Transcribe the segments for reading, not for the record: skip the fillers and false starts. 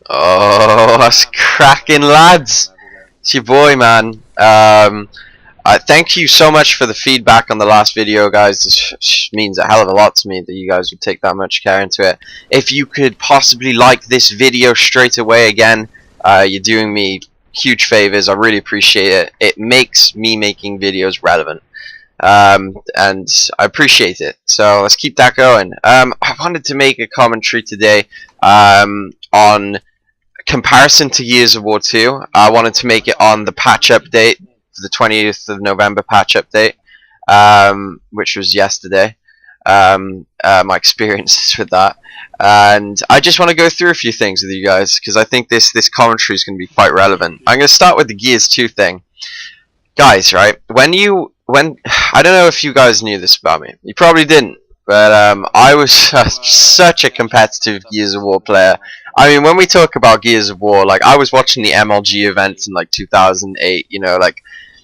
Oh, that's cracking, lads. It's your boy, man. Thank you so much for the feedback on the last video, guys. This means a hell of a lot to me that you guys would take that much care into it. If you could possibly like this video straight away again, you're doing me huge favors. I really appreciate it. It makes me making videos relevant. And I appreciate it. So let's keep that going. I wanted to make a commentary today on comparison to Gears of War 2. I wanted to make it on the patch update, the 20th of November patch update, which was yesterday. My experiences with that, and I just want to go through a few things with you guys because I think this commentary is going to be quite relevant. I'm going to start with the Gears 2 thing, guys. Right, when I don't know if you guys knew this about me. You probably didn't, but I was such a competitive Gears of War player. I mean, when we talk about Gears of War, like, I was watching the MLG events in like 2008. You know, like,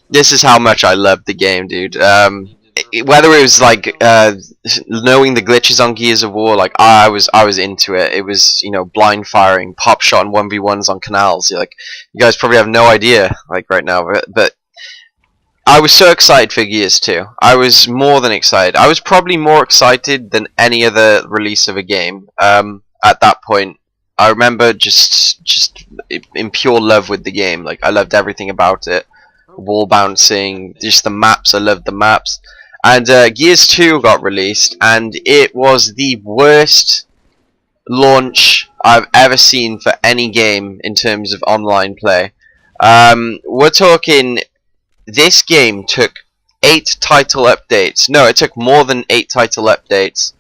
this is how much I loved the game, dude. Whether it was like knowing the glitches on Gears of War, like, I was into it. It was, you know, blind firing, pop shot, and 1v1s on canals. Like, you guys probably have no idea, like, right now, but I was so excited for Gears 2. I was more than excited. I was probably more excited than any other release of a game at that point. I remember just in pure love with the game. Like, I loved everything about it. Wall bouncing, just the maps. I loved the maps. And Gears 2 got released, and it was the worst launch I've ever seen for any game in terms of online play. We're talking, this game took 8 title updates. No, it took more than 8 title updates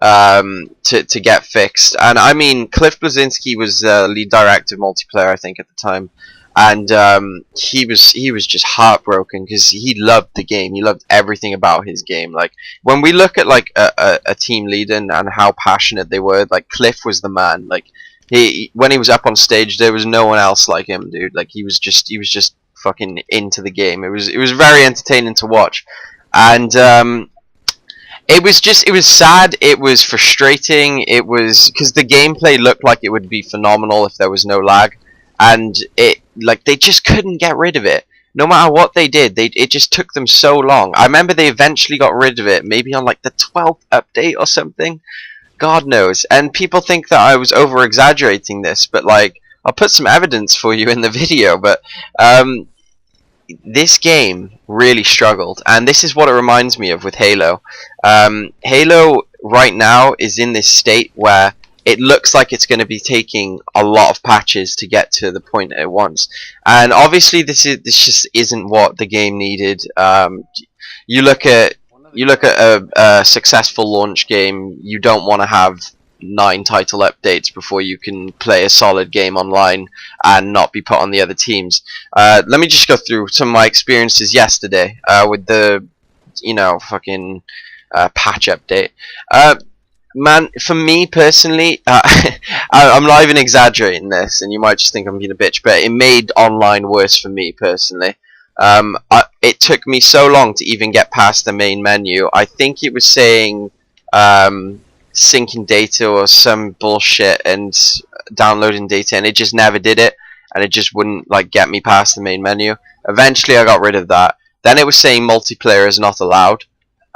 to get fixed. And I mean, Cliff Bleszinski was lead director of multiplayer, I think, at the time, and he was just heartbroken because he loved the game. He loved everything about his game. Like, when we look at like a team leader and how passionate they were, like, Cliff was the man. Like, when he was up on stage, there was no one else like him, dude. Like, he was just fucking into the game. It was very entertaining to watch, and it was sad, it was frustrating, it was because the gameplay looked like it would be phenomenal if there was no lag, and they just couldn't get rid of it. No matter what they did, it just took them so long. I remember they eventually got rid of it, maybe on like the 12th update or something. God knows. And people think that I was over exaggerating this, but like, I'll put some evidence for you in the video. But this game really struggled, and this is what it reminds me of with Halo. Halo right now is in this state where it looks like it's going to be taking a lot of patches to get to the point it wants, and obviously this just isn't what the game needed. You look at a successful launch game, you don't want to have 9 title updates before you can play a solid game online and not be put on the other teams. Let me just go through some of my experiences yesterday with the, you know, fucking patch update. Man, for me personally, I'm not even exaggerating this, and you might just think I'm being a bitch, but it made online worse for me personally. It took me so long to even get past the main menu. I think it was saying syncing data or some bullshit and downloading data, and it just never did it, and it just wouldn't like get me past the main menu. Eventually I got rid of that. Then it was saying multiplayer is not allowed,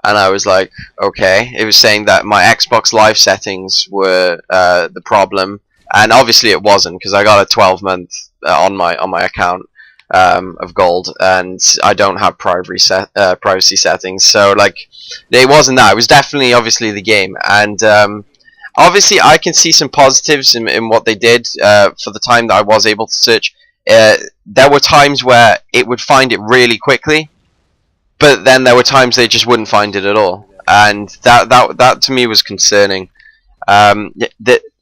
and I was like, okay. It was saying that my Xbox Live settings were the problem, and obviously it wasn't, because I got a 12-month on my account of gold, and I don't have privacy settings, so like, it wasn't that. It was definitely obviously the game, and obviously I can see some positives in what they did for the time that I was able to search. There were times where it would find it really quickly, but then there were times they just wouldn't find it at all, and that to me was concerning.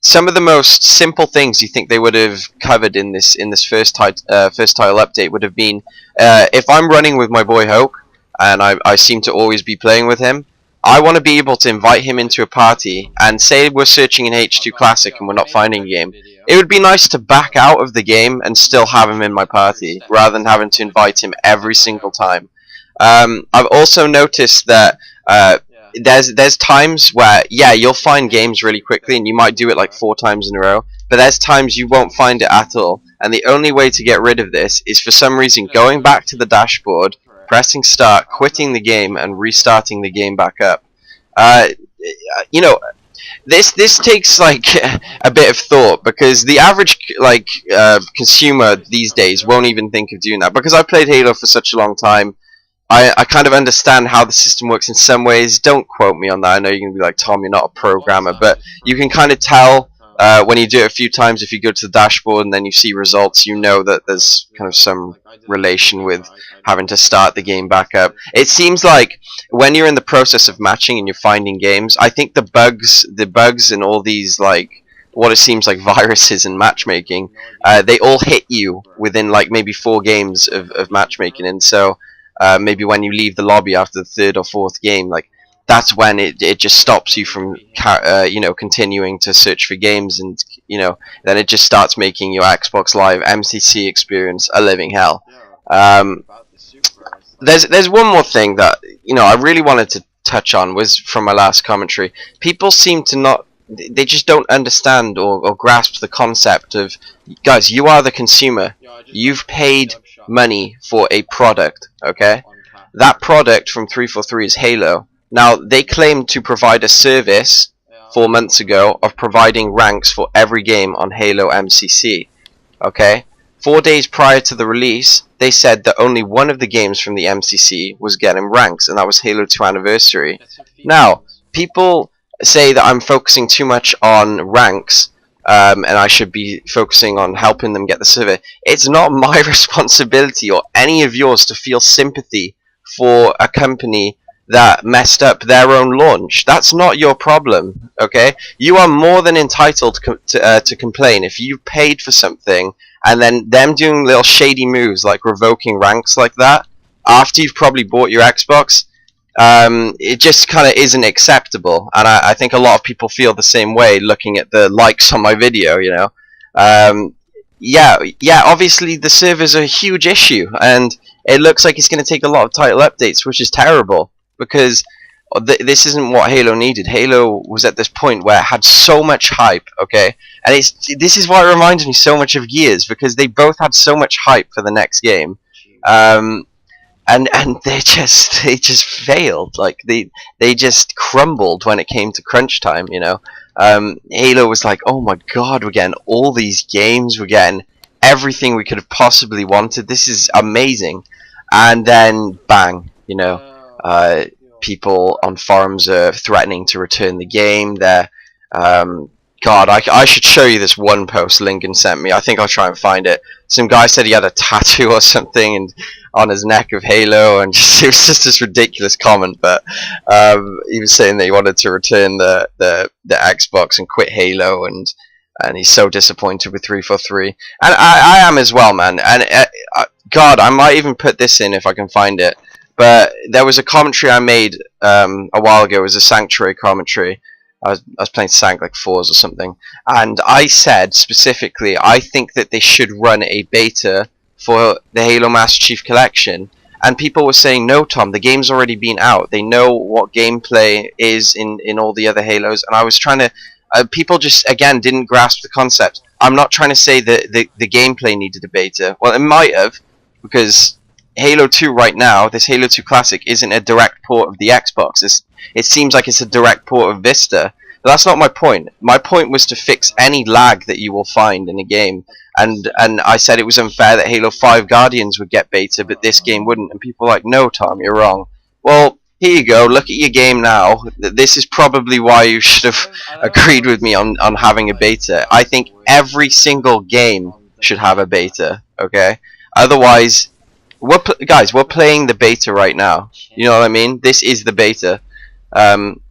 Some of the most simple things you think they would have covered in this first title update would have been, if I'm running with my boy Hoke, and I seem to always be playing with him, I want to be able to invite him into a party, and say we're searching in H2 Classic and we're not finding a game. It would be nice to back out of the game and still have him in my party, rather than having to invite him every single time. I've also noticed that there's times where, yeah, you'll find games really quickly, and you might do it like 4 times in a row, but there's times you won't find it at all. And the only way to get rid of this is for some reason going back to the dashboard, pressing start, quitting the game, and restarting the game back up. You know, this takes like a bit of thought, because the average like consumer these days won't even think of doing that. Because I played Halo for such a long time, I kind of understand how the system works in some ways. Don't quote me on that. I know you're going to be like, Tom, you're not a programmer, but you can kind of tell when you do it a few times. If you go to the dashboard and then you see results, you know that there's kind of some relation with having to start the game back up. It seems like when you're in the process of matching and you're finding games, I think the bugs and all these like what it seems like viruses in matchmaking, they all hit you within like maybe 4 games of matchmaking, and so maybe when you leave the lobby after the 3rd or 4th game, like that's when it just stops you from you know, continuing to search for games, and you know, then it just starts making your Xbox Live MCC experience a living hell. There's one more thing that, you know, I really wanted to touch on, was from my last commentary. People seem to not, they just don't understand or grasp the concept of, guys, you are the consumer. You've paid money for a product, okay? That product from 343 is Halo. Now, they claimed to provide a service 4 months ago of providing ranks for every game on Halo MCC, okay? 4 days prior to the release, they said that only one of the games from the MCC was getting ranks, and that was Halo 2 Anniversary. Now, people say that I'm focusing too much on ranks, and I should be focusing on helping them get the server. It's not my responsibility or any of yours to feel sympathy for a company that messed up their own launch. That's not your problem, okay? You are more than entitled to complain if you paid for something and then them doing little shady moves like revoking ranks like that after you've probably bought your Xbox. It just kind of isn't acceptable, and I think a lot of people feel the same way looking at the likes on my video, you know. Yeah, obviously the servers are a huge issue, and it looks like it's going to take a lot of title updates, which is terrible, because this isn't what Halo needed. Halo was at this point where it had so much hype, okay? And this is why it reminds me so much of Gears, because they both had so much hype for the next game. And they just failed. Like they just crumbled when it came to crunch time, you know. Halo was like, oh my god, we're getting all these games, we're getting everything we could have possibly wanted, this is amazing. And then bang, you know, people on forums are threatening to return the game. They're God, I should show you this one post Lincoln sent me. I think I'll try and find it. Some guy said he had a tattoo or something and on his neck of Halo, and it was just this ridiculous comment. But he was saying that he wanted to return the Xbox and quit Halo, and he's so disappointed with 343. And I am as well, man. And God, I might even put this in if I can find it. But there was a commentary I made a while ago. It was a Sanctuary commentary. I was playing Sank like 4s or something, and I said specifically I think that they should run a beta for the Halo Master Chief Collection, and people were saying, no Tom, the game's already been out, they know what gameplay is in all the other Halos. And I was trying to people just again didn't grasp the concept. I'm not trying to say that the gameplay needed a beta. Well, it might have, because Halo 2 right now, this Halo 2 Classic, isn't a direct port of the Xbox. It seems like it's a direct port of Vista. But that's not my point. My point was to fix any lag that you will find in a game. And I said it was unfair that Halo 5 Guardians would get beta, but this game wouldn't. And people were like, no Tom, you're wrong. Well, here you go, look at your game now. This is probably why you should have agreed with me on having a beta. I think every single game should have a beta, okay? Otherwise, guys, we're playing the beta right now. You know what I mean? This is the beta. And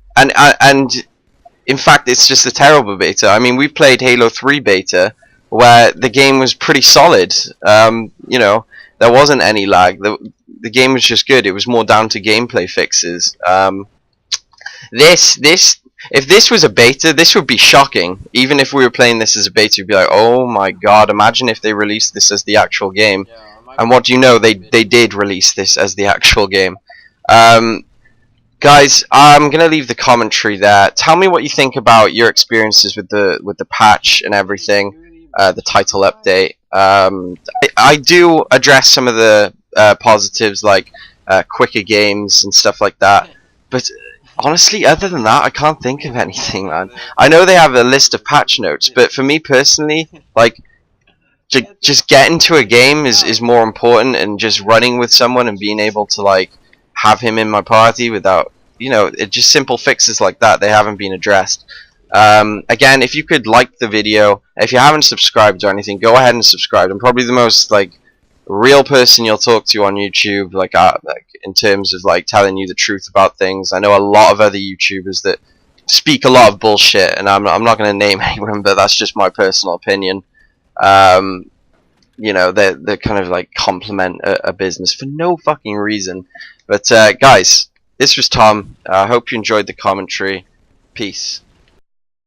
in fact, it's just a terrible beta. I mean, we played Halo 3 beta, where the game was pretty solid. You know, there wasn't any lag. The game was just good. It was more down to gameplay fixes. If this was a beta, this would be shocking. Even if we were playing this as a beta, we'd be like, oh my god, imagine if they released this as the actual game. And what do you know? They did release this as the actual game. Guys, I'm gonna leave the commentary there. Tell me what you think about your experiences with the patch and everything, the title update. I do address some of the positives, like quicker games and stuff like that, but honestly, other than that, I can't think of anything, man. I know they have a list of patch notes, but for me personally, like, just getting to a game is more important, and just running with someone and being able to, like, have him in my party without, it just simple fixes like that, they haven't been addressed. Again, if you could like the video, if you haven't subscribed or anything, go ahead and subscribe. I'm probably the most, like, real person you'll talk to on YouTube, like in terms of, like, telling you the truth about things. I know a lot of other YouTubers that speak a lot of bullshit, and I'm not going to name anyone, but that's just my personal opinion. They're kind of like compliment a business for no fucking reason. But guys, this was Tom. I hope you enjoyed the commentary. Peace.